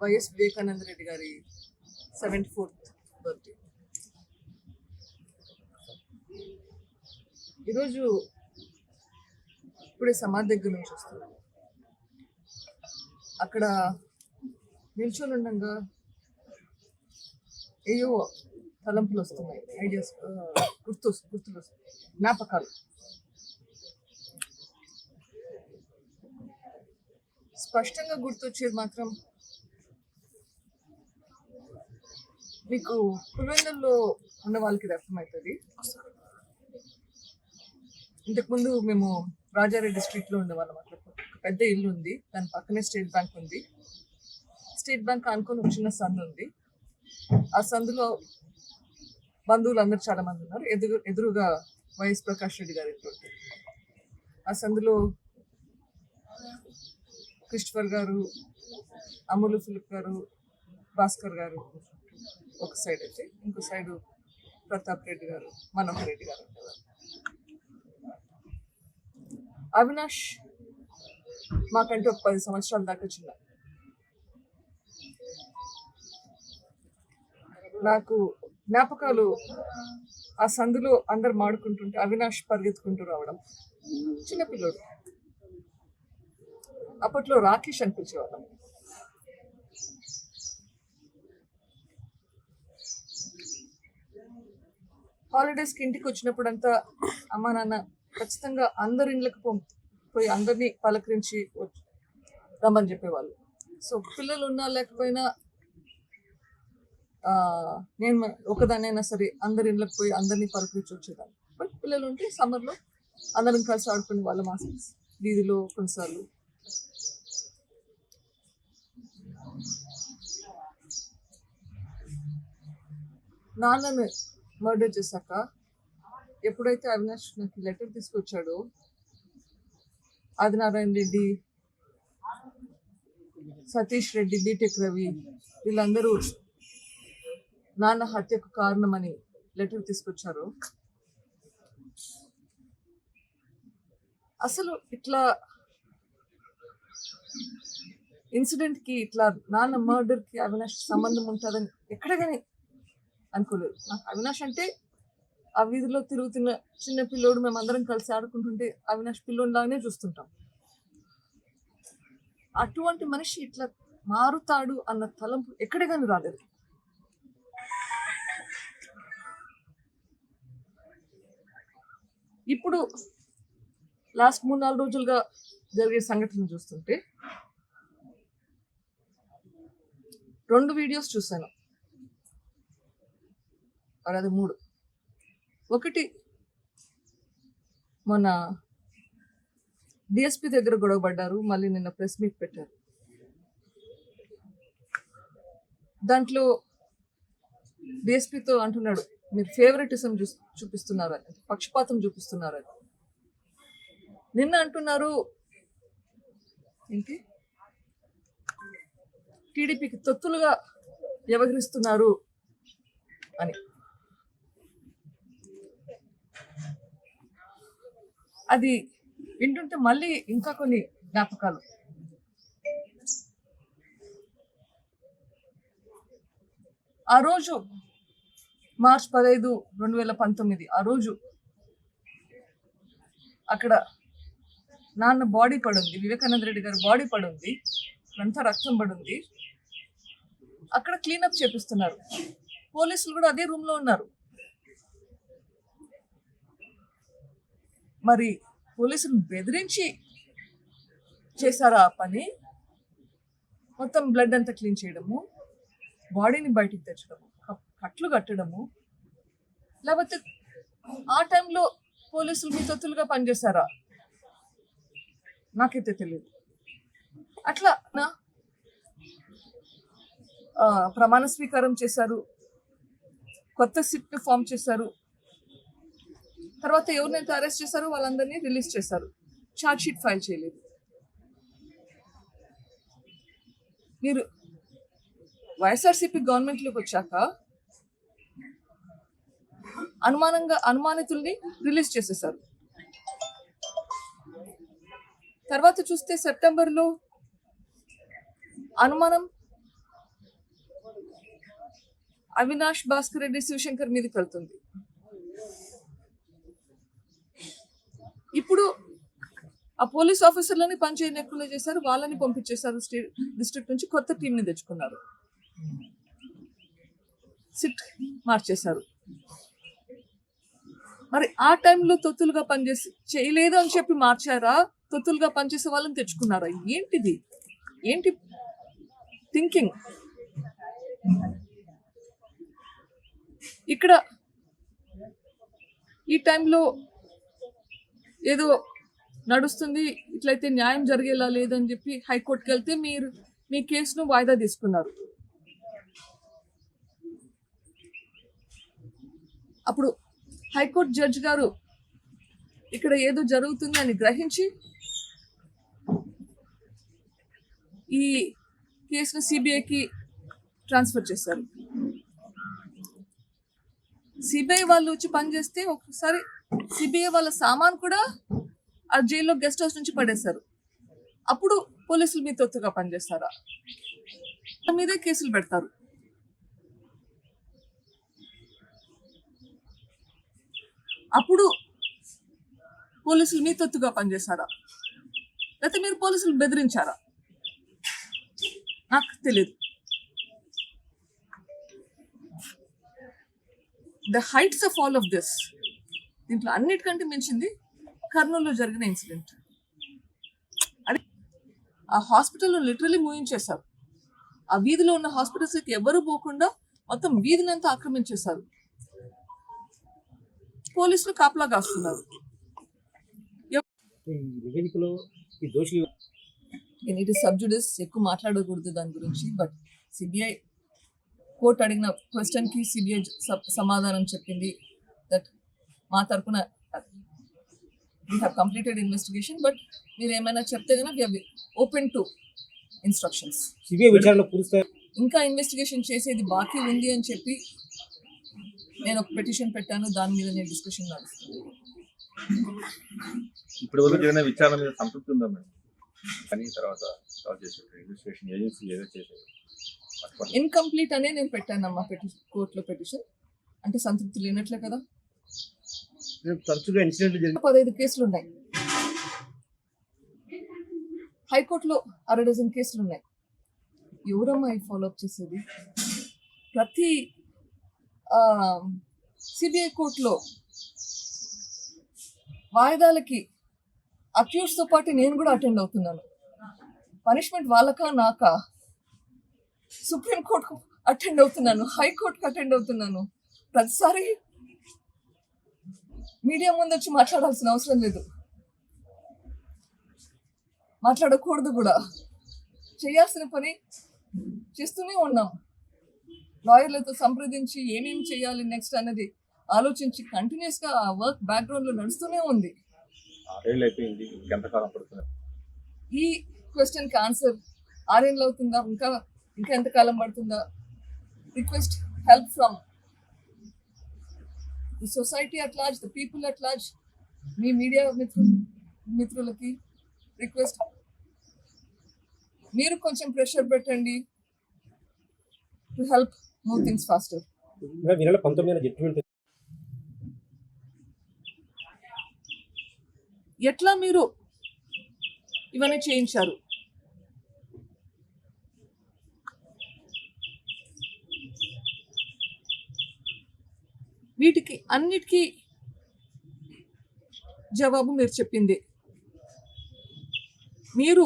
YS Vivekananda Reddy గారి 74th birthday. ఈరోజు ఇప్పుడే సమాధి దగ్గర నుంచి వస్తున్నాను. అక్కడ నిల్చొని ఉండగా ఏయో తలంపులు వస్తున్నాయి, ఐడియాస్, గుర్తులు వస్తున్నాయి, జ్ఞాపకాలు. స్పష్టంగా గుర్తొచ్చేది మాత్రం మీకు పులివెందుల్లో ఉన్న వాళ్ళకి ఇది అర్థమవుతుంది. ఇంతకుముందు మేము రాజారెడ్డి స్ట్రీట్లో ఉండేవాళ్ళం. అట్లా ఒక పెద్ద ఇల్లు ఉంది, దాని పక్కనే స్టేట్ బ్యాంక్ ఉంది. స్టేట్ బ్యాంక్ అనుకుని ఒక చిన్న సందు ఉంది. ఆ సందులో బంధువులు అందరూ చాలా మంది ఉన్నారు. ఎదురుగా వైఎస్ ప్రకాష్ రెడ్డి గారి ఇంట్లో. ఆ సందులో క్రిస్టఫర్ గారు, అమూలు ఫిలిప్ గారు, భాస్కర్ గారు ఒక సైడ్ అయితే, ఇంకో సైడు ప్రతాప్ రెడ్డి గారు, మనోహర్ రెడ్డి గారు ఉండేవారు. అవినాష్ మాకంటే ఒక 10 సంవత్సరాల దాకా చిన్న. నాకు జ్ఞాపకాలు, ఆ సందులో అందరు మాడుకుంటుంటే అవినాష్ పరిగెత్తుకుంటూ రావడం. చిన్నపిల్లోడు. అప్పట్లో రాకేష్ అనిపించేవాళ్ళం. హాలిడేస్కి ఇంటికి వచ్చినప్పుడంతా అమ్మా నాన్న ఖచ్చితంగా అందరి ఇళ్ళకి పోయి అందరినీ పలకరించి రమ్మని చెప్పేవాళ్ళు. సో పిల్లలు ఉన్నా లేకపోయినా నేను ఒకదానైనా సరే అందరి ఇళ్ళకి పోయి అందరినీ పలకరించి వచ్చేదాన్ని. బట్ పిల్లలు ఉంటే సమ్మర్లో అందరం కలిసి ఆడుకునే వాళ్ళం. మా వీధిలో కొన్నిసార్లు. నాన్నను మర్డర్ చేశాక ఎప్పుడైతే అవినాష్ నాకు లెటర్ తీసుకొచ్చాడో, ఆదినారాయణ రెడ్డి, సతీష్ రెడ్డి, బీటెక్ రవి వీళ్ళందరూ నాన్న హత్యకు కారణమని లెటర్ తీసుకొచ్చారు. అసలు ఇట్లా ఇన్సిడెంట్కి, ఇట్లా నాన్న మర్డర్కి అవినాష్ సంబంధం ఉంటుందని ఎక్కడ కానీ అనుకోలేదు. నాకు అవినాష్ అంటే ఆ వీధిలో తిరుగుతున్న చిన్న పిల్లోడు, మేము అందరం కలిసి ఆడుకుంటుంటే అవినాష్ పిల్లోడిలాగానే చూస్తుంటాం. అటువంటి మనిషి ఇట్లా మారుతాడు అన్న తలంపు ఎక్కడ కానీ రాలేదు. ఇప్పుడు లాస్ట్ 3-4 రోజులుగా జరిగే సంఘటనలు చూస్తుంటే 2 వీడియోస్ చూశాను, అది 3. ఒకటి మొన్న డిఎస్పీ దగ్గర గొడవపడ్డారు, మళ్ళీ నిన్న ప్రెస్ మీట్ పెట్టారు. దాంట్లో డిఎస్పీతో అంటున్నాడు, మీరు ఫేవరెటిజం చూపిస్తున్నారని, పక్షపాతం చూపిస్తున్నారని. నిన్న అంటున్నారు ఏంటి, టీడీపీకి తొత్తులుగా వ్యవహరిస్తున్నారు అని. అది వింటుంటే మళ్ళీ ఇంకా కొన్ని జ్ఞాపకాలు. ఆ రోజు మార్చ్ 15, 2019 ఆ రోజు అక్కడ నాన్న బాడీ పడుంది, వివేకానంద రెడ్డి గారి బాడీ పడుంది, అంతా రక్తం పడుంది. అక్కడ క్లీనప్ చేపిస్తున్నారు. పోలీసులు కూడా అదే రూమ్లో ఉన్నారు. మరి పోలీసులు బెదిరించి చేశారా ఆ పని? మొత్తం బ్లడ్ అంతా క్లీన్ చేయడము, బాడీని బయటికి తెచ్చడము, కట్లు కట్టడము, లేకపోతే ఆ టైంలో పోలీసులు మీ తొత్తులుగా పనిచేశారా? నాకైతే తెలియదు. అట్లా ప్రమాణ స్వీకారం చేశారు, కొత్త సిట్ ఫామ్ చేశారు, తర్వాత ఎవరినైతే అరెస్ట్ చేశారో వాళ్ళందరినీ రిలీజ్ చేశారు, ఛార్జ్ షీట్ ఫైల్ చేయలేదు. మీరు వైఎస్ఆర్సీపీ గవర్నమెంట్లోకి వచ్చాక అనుమానితుల్ని రిలీజ్ చేసేసారు. తర్వాత చూస్తే సెప్టెంబర్లో అనుమానం అవినాష్ భాస్కర్ రెడ్డి శివశంకర్ మీదకి వెళ్తుంది. ఇప్పుడు ఆ పోలీస్ ఆఫీసర్లని పనిచేయకుండా చేశారు, వాళ్ళని పంపించేశారు. స్టేట్ డిస్ట్రిక్ట్ నుంచి కొత్త టీంని తెచ్చుకున్నారు, సిట్ మార్చేశారు. మరి ఆ టైంలో తొత్తులుగా పనిచేసి చేయలేదు అని చెప్పి మార్చారా, తొత్తులుగా పనిచేసే వాళ్ళని తెచ్చుకున్నారా? ఏంటిది? ఏంటి థింకింగ్? ఇక్కడ ఈ టైంలో ఏదో నడుస్తుంది, ఇట్లయితే న్యాయం జరిగేలా లేదని చెప్పి హైకోర్టుకి వెళ్తే మీరు మీ కేసును వాయిదా తీసుకున్నారు. అప్పుడు హైకోర్టు జడ్జి గారు ఇక్కడ ఏదో జరుగుతుంది అని గ్రహించి ఈ కేసును సిబిఐకి ట్రాన్స్ఫర్ చేశారు. సిబిఐ వాళ్ళు వచ్చి పనిచేస్తే ఒకసారి సిబిఐ వాళ్ళ సామాన్ కూడా ఆ జైల్లో గెస్ట్ హౌస్ నుంచి పడేశారు. అప్పుడు పోలీసులు మీ తొత్తుగా పనిచేస్తారా? మీదే కేసులు పెడతారు. అప్పుడు పోలీసులు మీ తొత్తుగా పనిచేస్తారా, లేకపోతే మీరు పోలీసులు బెదిరించారా? నాకు తెలియదు. The heights of all of this, దీంట్లో అన్నిటికంటే మించింది కర్నూలులో జరిగిన ఇన్సిడెంట్. అది ఆ హాస్పిటల్లో లిటరలీ మూయించేశారు. ఆ వీధిలో ఉన్న హాస్పిటల్స్కి ఎవరు పోకుండా మొత్తం వీధినంతా ఆక్రమించేశారు. పోలీసులు కాపలా కాస్తున్నారు. ఇట్ ఇస్ సబ్జుడిస్, ఎక్కువ మాట్లాడకూడదు దాని గురించి. బట్ సిబిఐ కోర్టు అడిగిన క్వశ్చన్కి సిబిఐ సమాధానం చెప్పింది దట్ మా తరపున we have completed investigation, but మీరు ఏమైనా చెప్తే కనుక we are open to instructions. CBI విచారణ పూర్తి ఇంకా ఇన్వెస్టిగేషన్ చేసేది బాకీ ఉంది అని చెప్పి నేను ఒక పిటిషన్ పెట్టాను. దాని మీద నేను డిస్కషన్ నడుస్తుంది. ఇప్పుడు వరకు జరిగిన విచారణ మీద సంతృప్తి ఉందా మేడం? కానీ తర్వాత ఇన్వెస్టిగేషన్ ఏజెన్సీ ఏదో చేసేది ఇన్కంప్లీట్ అనే నేను పెట్టానమ్మా కోర్టులో పిటిషన్. అంటే సంతృప్తి లేనట్లే కదా. తరచుగా ఇన్సిడెంట్ 15 కేసులు ఉన్నాయి, హైకోర్టులో 6 డజన్ కేసులు ఉన్నాయి. ఎవరమ్మా ఈ ఫాలోఅప్ చేసేది? ప్రతి సిబిఐ కోర్టులో వాయిదాలకి అక్యూజ్తో పాటు నేను కూడా అటెండ్ అవుతున్నాను. పనిష్మెంట్ వాళ్ళకా నాకా? సుప్రీంకోర్టుకు అటెండ్ అవుతున్నాను, హైకోర్టుకు అటెండ్ అవుతున్నాను. ప్రతిసారి మీడియా ముందు వచ్చి మాట్లాడాల్సిన అవసరం లేదు, మాట్లాడకూడదు కూడా. చేయాల్సిన పని చేస్తూనే ఉన్నాం. లాయర్లతో సంప్రదించి ఏమేమి చేయాలి నెక్స్ట్ అనేది ఆలోచించి కంటిన్యూస్గా ఆ వర్క్ బ్యాక్గ్రౌండ్లో నడుస్తూనే ఉంది. 6 ఏళ్ళు అయిపోయింది, ఎంతకాలం పడుతుంది? ఈ క్వశ్చన్కి ఆన్సర్ 6 ఏళ్ళు అవుతుందా, ఇంకా ఎంతకాలం పడుతుందా? Request help from the society at large, the people at large. మీ మీడియా మిత్రులకి రిక్వెస్ట్, మీరు కొంచెం ప్రెషర్ పెట్టండి to help move things faster. 2019 judgement ఎట్లా మీరు ఇవన్నీ చేయించారు? వీటికి అన్నిటికీ జవాబు మీరు చెప్పింది. మీరు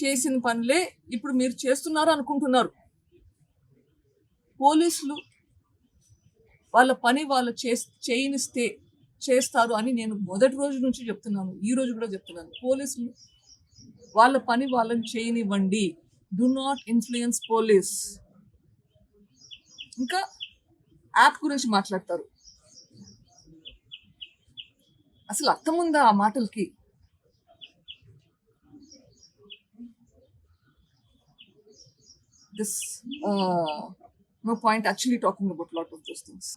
చేసిన పనులే ఇప్పుడు మీరు చేస్తున్నారు అనుకుంటున్నారు. పోలీసులు వాళ్ళ పని వాళ్ళు చేయనిస్తే చేస్తారు అని నేను మొదటి రోజు నుంచి చెప్తున్నాను, ఈ రోజు కూడా చెప్తున్నాను. పోలీసులు వాళ్ళ పని వాళ్ళని చేయనివ్వండి. Do not influence police. ఇంకా యాప్ గురించి మాట్లాడతారు. అసలు అర్థం ఉందా ఆ మాటలకి? This no point actually talking about lot of those things.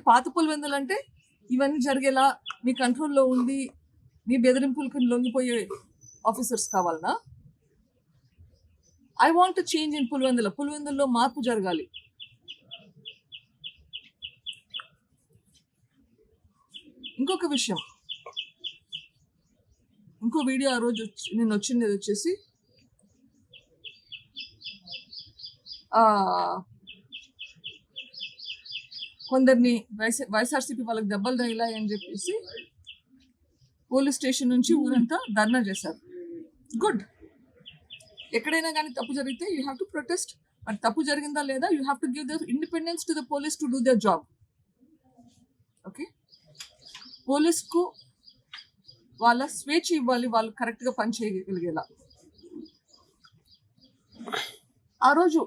పాత పులివెందులు అంటే ఇవన్నీ జరిగేలా మీ కంట్రోల్లో ఉండి మీ బెదిరింపులకు లొంగిపోయే ఆఫీసర్స్ కావాలనా? I want to change in పులివెందులలో మార్పు జరగాలి. ఇంకొక విషయం, ఇంకో వీడియో ఆ రోజు నేను వచ్చింది వచ్చేసి కొందరిని వైఎస్ఆర్సీపీ వాళ్ళకి దెబ్బలు తగిలాయి అని చెప్పేసి పోలీస్ స్టేషన్ నుంచి ఊరంతా ధర్నా చేశారు. గుడ్. ఎక్కడైనా కానీ తప్పు జరిగితే యూ హ్యావ్ టు ప్రొటెస్ట్. మరి తప్పు జరిగిందా లేదా, you have to give the independence to the police to do their job. Okay, పోలీస్కు వాళ్ళ స్వేచ్ఛ ఇవ్వాలి, వాళ్ళు కరెక్ట్గా పని చేయగలిగేలా. ఆ రోజు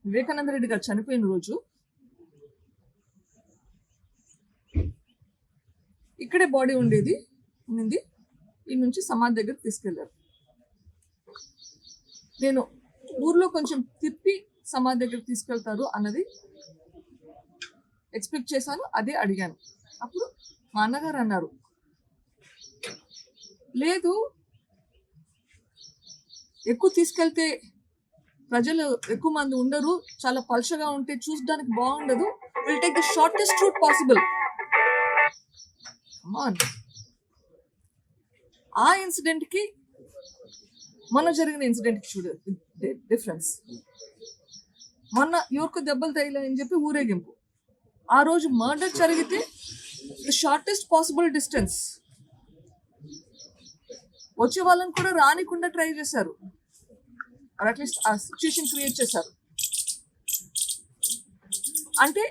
వివేకానంద రెడ్డి గారు చనిపోయిన రోజు ఇక్కడే బాడీ ఉండింది. ఈ నుంచి సమాధి దగ్గరికి తీసుకెళ్లారు. నేను ఊర్లో కొంచెం తిప్పి సమాధి దగ్గరికి తీసుకెళ్తారు అన్నది ఎక్స్పెక్ట్ చేశాను, అదే అడిగాను. అప్పుడు మా అన్నగారు అన్నారు, లేదు ఎక్కువ తీసుకెళ్తే ప్రజలు ఎక్కువ మంది ఉండరు, చాలా పల్చగా ఉంటే చూడడానికి బాగుండదు, will take the shortest route possible. ఆ ఇన్సిడెంట్ కి మొన్న జరిగిన ఇన్సిడెంట్ కి చూడు డిఫరెన్స్. మొన్న ఎవరికి దెబ్బలు తగిలాయని చెప్పి ఊరేగింపు, ఆ రోజు మర్డర్ జరిగితే ద షార్టెస్ట్ పాసిబుల్ డిస్టెన్స్. వచ్చే వాళ్ళని కూడా రానికుండా ట్రై చేశారు, అట్లీస్ట్ ఆ సిచ్యుయేషన్ క్రియేట్ చేశారు. అంటే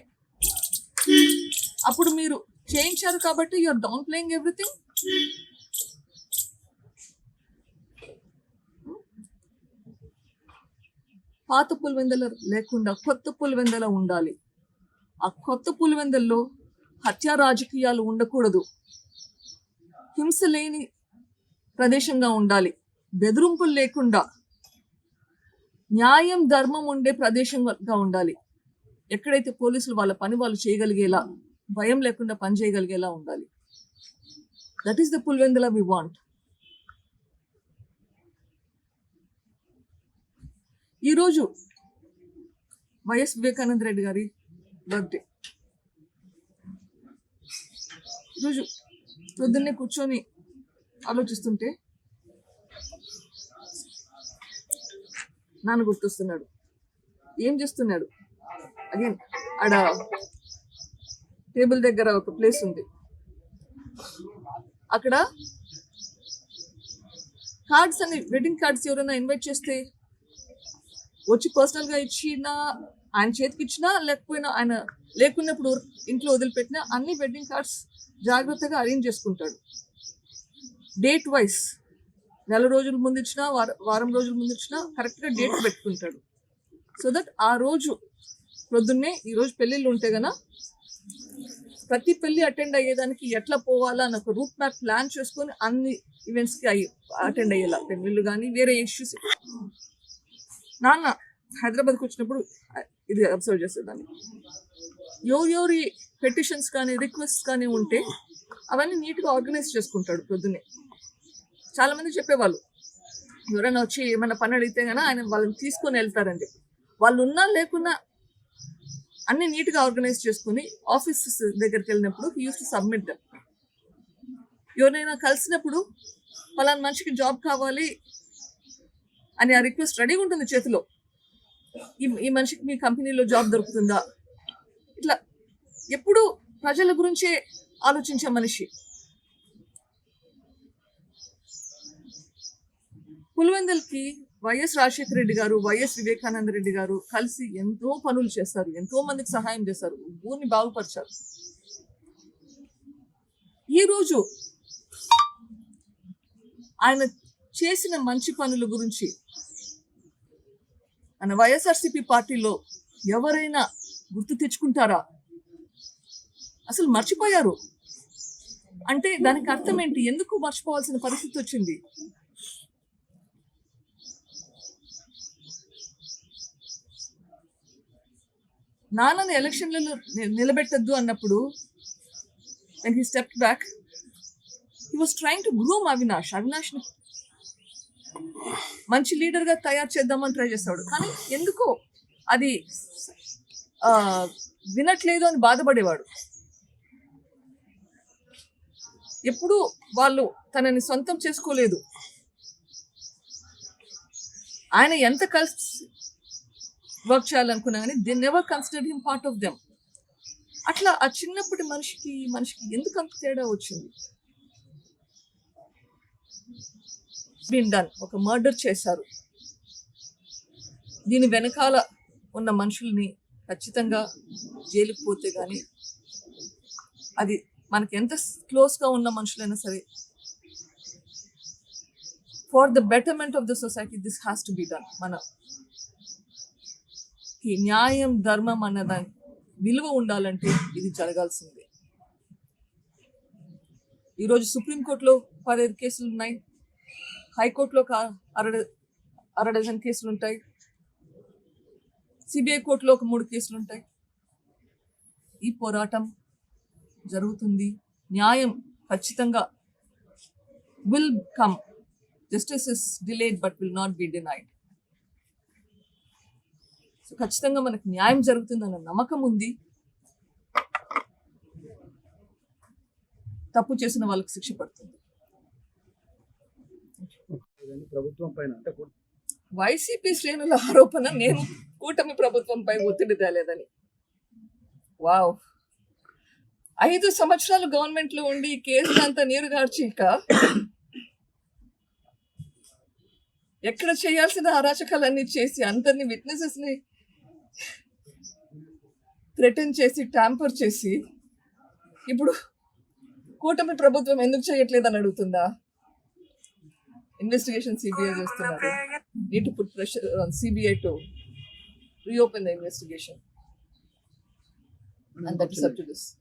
అప్పుడు మీరు చేయించారు కాబట్టి యూఆర్ డౌన్ ప్లేయింగ్ ఎవ్రీథింగ్. పాత పులివెందుల లేకుండా కొత్త పులివెందుల ఉండాలి. ఆ కొత్త పులివెందుల్లో హత్యా రాజకీయాలు ఉండకూడదు, హింస లేని ప్రదేశంగా ఉండాలి, బెదిరింపులు లేకుండా న్యాయం ధర్మం ఉండే ప్రదేశంగా ఉండాలి. ఎక్కడైతే పోలీసులు వాళ్ళ పని వాళ్ళు చేయగలిగేలా, భయం లేకుండా పని చేయగలిగేలా ఉండాలి. That is the Pulivendula we want. ఈరోజు వైఎస్ వివేకానంద రెడ్డి గారి బర్త్డే. ఈరోజు పొద్దున్నే కూర్చొని ఆలోచిస్తుంటే నాన్న గుర్తొస్తున్నాడు. ఏం చేస్తున్నాడు? అగైన్ ఆడ టేబుల్ దగ్గర ఒక ప్లేస్ ఉంది, అక్కడ కార్డ్స్ అని, వెడ్డింగ్ కార్డ్స్ ఎవరైనా ఇన్వైట్ చేస్తే వచ్చి పర్సనల్గా ఇచ్చినా, ఆయన చేతికి ఇచ్చినా, లేకపోయినా ఆయన లేకున్నప్పుడు ఇంట్లో వదిలిపెట్టినా అన్ని వెడ్డింగ్ కార్డ్స్ జాగ్రత్తగా అరేంజ్ చేసుకుంటాడు. డేట్ వైజ్, నెల రోజుల ముందు ఇచ్చినా, వారం రోజుల ముందు ఇచ్చినా కరెక్ట్గా డేట్ పెట్టుకుంటాడు. సో దట్ ఆ రోజు ప్రొద్దున్నే, ఈరోజు పెళ్ళిళ్ళు ఉంటే గన ప్రతి పెళ్లి అటెండ్ అయ్యేదానికి ఎట్లా పోవాలా అని ఒక రూట్ మ్యాప్ ప్లాన్ చేసుకొని అన్ని ఈవెంట్స్కి అటెండ్ అయ్యేలా, పెళ్ళిళ్ళు కానీ వేరే ఇష్యూస్. నాన్న హైదరాబాద్కి వచ్చినప్పుడు ఇది అబ్జర్వ్ చేసేదాన్ని. ఎవరి పెటిషన్స్ కానీ రిక్వెస్ట్ కానీ ఉంటే అవన్నీ నీట్గా ఆర్గనైజ్ చేసుకుంటాడు పొద్దున్నే. చాలామంది చెప్పేవాళ్ళు, ఎవరైనా వచ్చి ఏమైనా పని అడిగితే కానీ ఆయన వాళ్ళని తీసుకొని వెళ్తారని చెప్పి. వాళ్ళు ఉన్నా లేకున్నా అన్ని నీట్గా ఆర్గనైజ్ చేసుకుని ఆఫీసెస్ దగ్గరికి వెళ్ళినప్పుడు he use to submit them. ఎవరైనా కలిసినప్పుడు ఫలానా మనిషికి జాబ్ కావాలి అని ఆ రిక్వెస్ట్ రెడీగా ఉంటుంది చేతిలో. ఈ మనిషికి మీ కంపెనీలో జాబ్ దొరుకుతుందా? ఇట్లా ఎప్పుడు ప్రజల గురించే ఆలోచించే మనిషి. పులివెందులకి వైఎస్ రాజశేఖర రెడ్డి గారు, వైఎస్ వివేకానంద రెడ్డి గారు కలిసి ఎంతో పనులు చేస్తారు, ఎంతో మందికి సహాయం చేస్తారు, ఊరిని బాగుపరిచారు. ఈరోజు ఆయన చేసిన మంచి పనుల గురించి మన వైఎస్ఆర్సీపీ పార్టీలో ఎవరైనా గుర్తు తెచ్చుకుంటారా? అసలు మర్చిపోయారు. అంటే దానికి అర్థం ఏంటి? ఎందుకు మర్చిపోవాల్సిన పరిస్థితి వచ్చింది? నాన్నని ఎలక్షన్లలో నిలబెట్టద్దు అన్నప్పుడు when he stepped back, he was trying to groom Avinash. మంచి లీడర్గా తయారు చేద్దామని ట్రై చేస్తాడు, కానీ ఎందుకో అది వినట్లేదు అని బాధపడేవాడు. ఎప్పుడు వాళ్ళు తనని సొంతం చేసుకోలేదు. ఆయన ఎంత కలిసి వర్క్ చేయాలనుకున్నా కానీ they never consider him part of them. అట్లా ఆ చిన్నప్పటి మనిషికి ఎందుకు అంత తేడా వచ్చింది? బీన్ డన్, ఒక మర్డర్ చేశారు. దీని వెనకాల ఉన్న మనుషుల్ని ఖచ్చితంగా జైలుకి పోతే కానీ, అది మనకి ఎంత క్లోజ్గా ఉన్న మనుషులైనా సరే, for the betterment of the society this has to be done. మనకి న్యాయం ధర్మం అన్నదానికి విలువ ఉండాలంటే ఇది జరగాల్సిందే. ఈరోజు సుప్రీంకోర్టులో 15 కేసులు ఉన్నాయి, హైకోర్టులో అర డజన్ కేసులు ఉంటాయి, సిబిఐ కోర్టులో ఒక 3 కేసులు ఉంటాయి. ఈ పోరాటం జరుగుతుంది. న్యాయం ఖచ్చితంగా will come. Justice is delayed but will not be denied. So ఖచ్చితంగా మనకు న్యాయం జరుగుతుందన్న నమ్మకం ఉంది. తప్పు చేసిన వాళ్ళకి శిక్ష పడుతుంది. ప్రభుత్వం పైన అంటే వైసీపీ శ్రేణుల ఆరోపణ నేను కూటమి ప్రభుత్వంపై ఒత్తిడి తేలేదని. వావ్, 5 సంవత్సరాలు గవర్నమెంట్ లో ఉండి కేసులంతా నీరు గార్చాక ఎక్కడ చేయాల్సిన అరాచకాలన్నీ చేసి అందరినీ విట్నెసెస్ ని థ్రెటన్ చేసి ట్యాంపర్ చేసి ఇప్పుడు కూటమి ప్రభుత్వం ఎందుకు చేయట్లేదని అడుగుతుందా? ఇన్వెస్టిగేషన్ సిబిఐ చేస్తున్నారు. Need to put pressure on CBI to reopen the investigation. And that is up to this.